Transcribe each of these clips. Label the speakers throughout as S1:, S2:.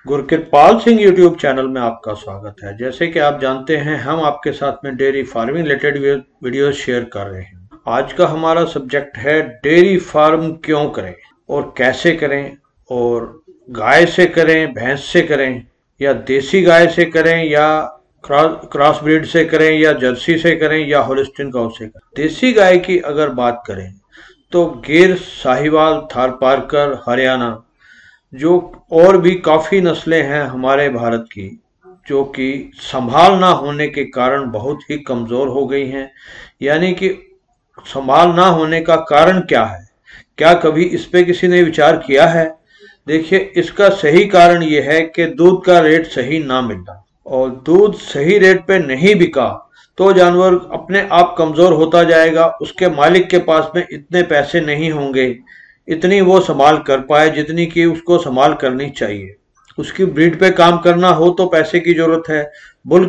S1: गुरकिरपाल Singh YouTube channel में आपका स्वागत है। जैसे कि आप जानते हैं, हम आपके साथ में dairy farming related video share कर रहे हैं। आज का हमारा सब्जेक्ट है डेयरी फार्म क्यों करें और कैसे करें, और गाय से करें, भैंस से करें, या देसी गाय से करें, या क्रॉस ब्रीड से करें, या जर्सी से करें, या होलिस्टीन काउ से करें। देसी गाय की अगर बात करें तो गिर, साहिवाल, थारपारकर, हरियाणा, जो और भी काफ़ी नस्लें हैं हमारे भारत की, जो कि संभाल ना होने के कारण बहुत ही कमज़ोर हो गई हैं। यानी कि संभाल ना होने का कारण क्या है? क्या कभी इस पे किसी ने विचार किया है? देखिए, इसका सही कारण यह है कि दूध का रेट सही ना मिलना, और दूध सही रेट पे नहीं बिका तो जानवर अपने आप कमज़ोर होता जाएगा। उसके मालिक के पास में इतने पैसे नहीं होंगे, इतनी वो संभाल कर पाए जितनी कि उसको संभाल करनी चाहिए। उसकी ब्रीड पे काम करना हो तो पैसे की जरूरत है, बुल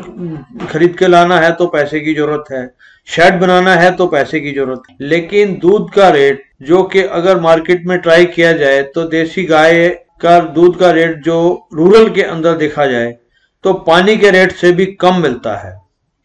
S1: खरीद के लाना है तो पैसे की जरूरत है, शेड बनाना है तो पैसे की जरूरत है। लेकिन दूध का रेट, जो कि अगर मार्केट में ट्राई किया जाए तो देसी गाय का दूध का रेट जो रूरल के अंदर देखा जाए तो पानी के रेट से भी कम मिलता है।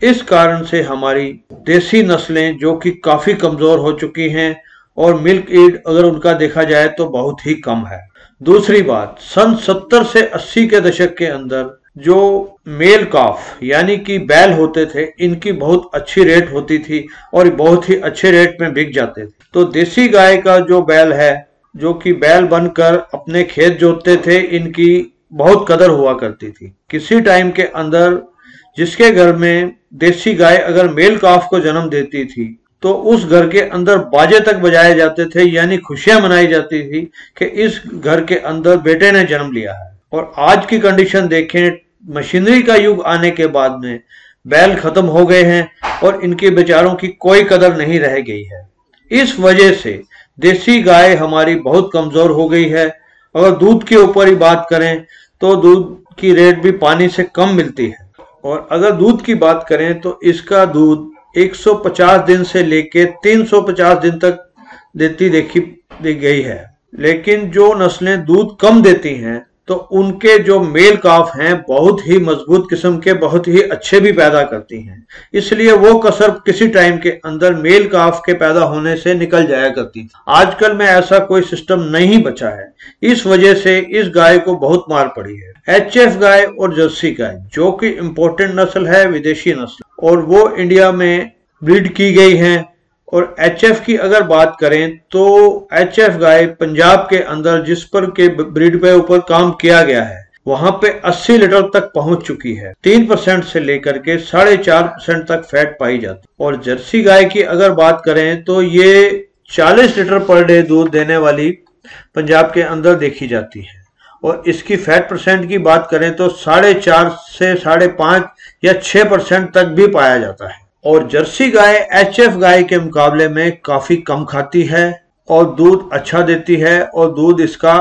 S1: इस कारण से हमारी देसी नस्लें जो कि काफी कमजोर हो चुकी हैं, और मिल्क ईल्ड अगर उनका देखा जाए तो बहुत ही कम है। दूसरी बात, सन 70 से 80 के दशक के अंदर जो मेल काफ यानी कि बैल होते थे, इनकी बहुत अच्छी रेट होती थी और बहुत ही अच्छे रेट में बिक जाते थे। तो देसी गाय का जो बैल है, जो कि बैल बनकर अपने खेत जोतते थे, इनकी बहुत कदर हुआ करती थी। किसी टाइम के अंदर जिसके घर में देसी गाय अगर मेल काफ को जन्म देती थी तो उस घर के अंदर बाजे तक बजाए जाते थे, यानी खुशियां मनाई जाती थी कि इस घर के अंदर बेटे ने जन्म लिया है। और आज की कंडीशन देखें, मशीनरी का युग आने के बाद में बैल खत्म हो गए हैं और इनके बेचारों की कोई कदर नहीं रह गई है। इस वजह से देसी गाय हमारी बहुत कमजोर हो गई है। अगर दूध के ऊपर ही बात करें तो दूध की रेट भी पानी से कम मिलती है, और अगर दूध की बात करें तो इसका दूध 150 दिन से लेके 350 दिन तक दी गई है। लेकिन जो नस्लें दूध कम देती हैं तो उनके जो मेल काफ हैं बहुत ही मजबूत किस्म के, बहुत ही अच्छे भी पैदा करती हैं। इसलिए वो कसर किसी टाइम के अंदर मेल काफ के पैदा होने से निकल जाया करती। आजकल में ऐसा कोई सिस्टम नहीं बचा है। इस वजह से इस गाय को बहुत मार पड़ी है। एचएफ गाय और जर्सी गाय, जो कि इंपोर्टेंट नस्ल है, विदेशी नस्ल, और वो इंडिया में ब्रीड की गई हैं। और एचएफ की अगर बात करें तो एचएफ गाय पंजाब के अंदर जिस पर के ब्रीड पे ऊपर काम किया गया है, वहां पे 80 लीटर तक पहुंच चुकी है। 3% से लेकर के 4.5% तक फैट पाई जाती। और जर्सी गाय की अगर बात करें तो ये 40 लीटर पर डे दूध देने वाली पंजाब के अंदर देखी जाती है। और इसकी फैट परसेंट की बात करें तो 4.5 से 5.5 या 6% तक भी पाया जाता है। और जर्सी गाय एचएफ गाय के मुकाबले में काफी कम खाती है और दूध अच्छा देती है, और दूध इसका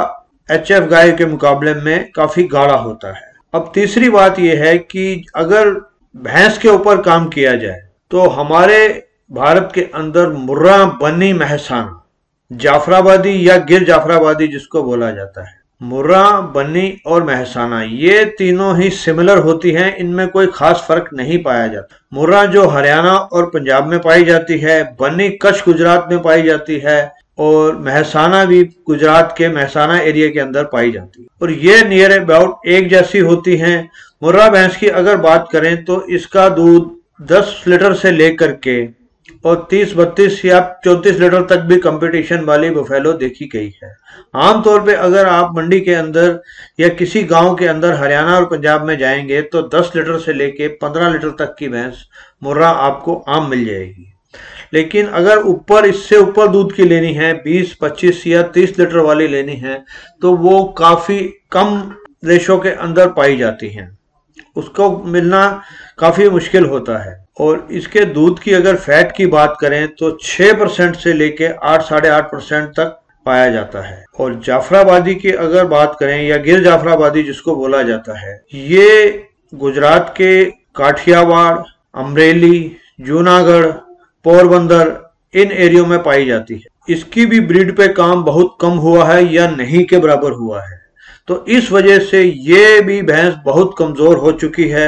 S1: एचएफ गाय के मुकाबले में काफी गाढ़ा होता है। अब तीसरी बात यह है कि अगर भैंस के ऊपर काम किया जाए तो हमारे भारत के अंदर मुर्रा, बन्नी, मेहसाना, जाफराबादी या गिर जाफराबादी जिसको बोला जाता है, मुर्रा, बन्नी और मेहसाना, ये तीनों ही सिमिलर होती हैं। इनमें कोई खास फर्क नहीं पाया जाता। मुर्रा जो हरियाणा और पंजाब में पाई जाती है, बन्नी कच्छ गुजरात में पाई जाती है, और मेहसाना भी गुजरात के मेहसाना एरिया के अंदर पाई जाती है। और ये नियर अबाउट एक जैसी होती हैं। मुर्रा भैंस की अगर बात करें तो इसका दूध 10 लीटर से लेकर के और 30, 32 या 34 लीटर तक भी कंपटीशन वाली बफेलो देखी गई है। आमतौर पे अगर आप मंडी के अंदर या किसी गांव के अंदर हरियाणा और पंजाब में जाएंगे तो 10 लीटर से लेके 15 लीटर तक की भैंस मुर्रा आपको आम मिल जाएगी। लेकिन अगर ऊपर, इससे ऊपर दूध की लेनी है, 20, 25 या 30 लीटर वाली लेनी है, तो वो काफी कम रेशो के अंदर पाई जाती हैं। उसको मिलना काफी मुश्किल होता है। और इसके दूध की अगर फैट की बात करें तो 6% से लेके 8, 8.5% तक पाया जाता है। और जाफराबादी की अगर बात करें, या गिर जाफराबादी जिसको बोला जाता है, ये गुजरात के काठियावाड़, अमरेली, जूनागढ़, पोरबंदर, इन एरियो में पाई जाती है। इसकी भी ब्रीड पे काम बहुत कम हुआ है या नहीं के बराबर हुआ है। तो इस वजह से ये भी भैंस बहुत कमजोर हो चुकी है।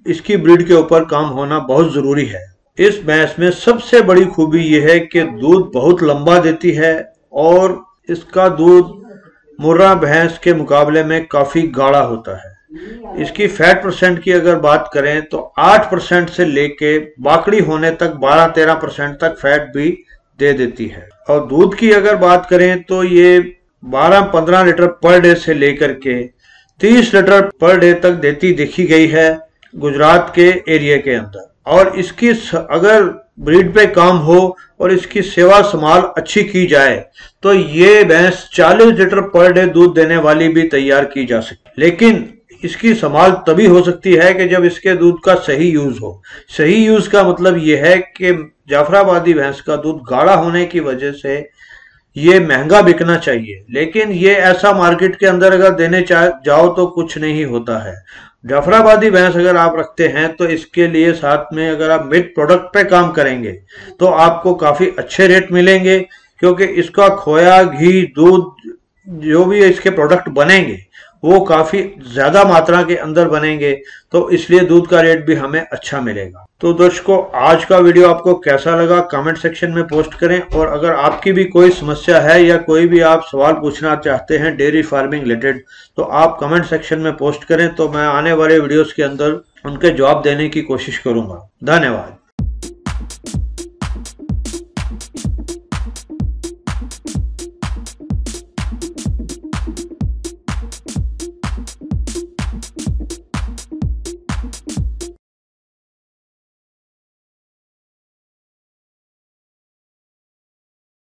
S1: इसकी ब्रीड के ऊपर काम होना बहुत जरूरी है। इस भैंस में सबसे बड़ी खूबी यह है कि दूध बहुत लंबा देती है और इसका दूध मुर्रा भैंस के मुकाबले में काफी गाढ़ा होता है। इसकी फैट परसेंट की अगर बात करें तो 8% से लेके बाकड़ी होने तक 12-13% तक फैट भी दे देती है। और दूध की अगर बात करें तो ये 12-15 लीटर पर डे से लेकर के 30 लीटर पर डे तक देती देखी गई है गुजरात के एरिया के अंदर। और इसकी अगर ब्रीड पे काम हो और इसकी सेवा संभाल अच्छी की जाए तो ये भैंस 40 लीटर पर डे दूध देने वाली भी तैयार की जा सकती। लेकिन इसकी संभाल तभी हो सकती है कि जब इसके दूध का सही यूज हो। सही यूज का मतलब यह है कि जाफराबादी भैंस का दूध गाढ़ा होने की वजह से ये महंगा बिकना चाहिए, लेकिन ये ऐसा मार्केट के अंदर अगर देने जाओ तो कुछ नहीं होता है। जाफराबादी भैंस अगर आप रखते हैं तो इसके लिए साथ में अगर आप मिल्क प्रोडक्ट पे काम करेंगे तो आपको काफी अच्छे रेट मिलेंगे, क्योंकि इसका खोया, घी, दूध जो भी इसके प्रोडक्ट बनेंगे वो काफी ज्यादा मात्रा के अंदर बनेंगे, तो इसलिए दूध का रेट भी हमें अच्छा मिलेगा। तो दोस्तों, आज का वीडियो आपको कैसा लगा कमेंट सेक्शन में पोस्ट करें। और अगर आपकी भी कोई समस्या है या कोई भी आप सवाल पूछना चाहते हैं डेयरी फार्मिंग रिलेटेड तो आप कमेंट सेक्शन में पोस्ट करें, तो मैं आने वाले वीडियोस के अंदर उनके जवाब देने की कोशिश करूंगा। धन्यवाद।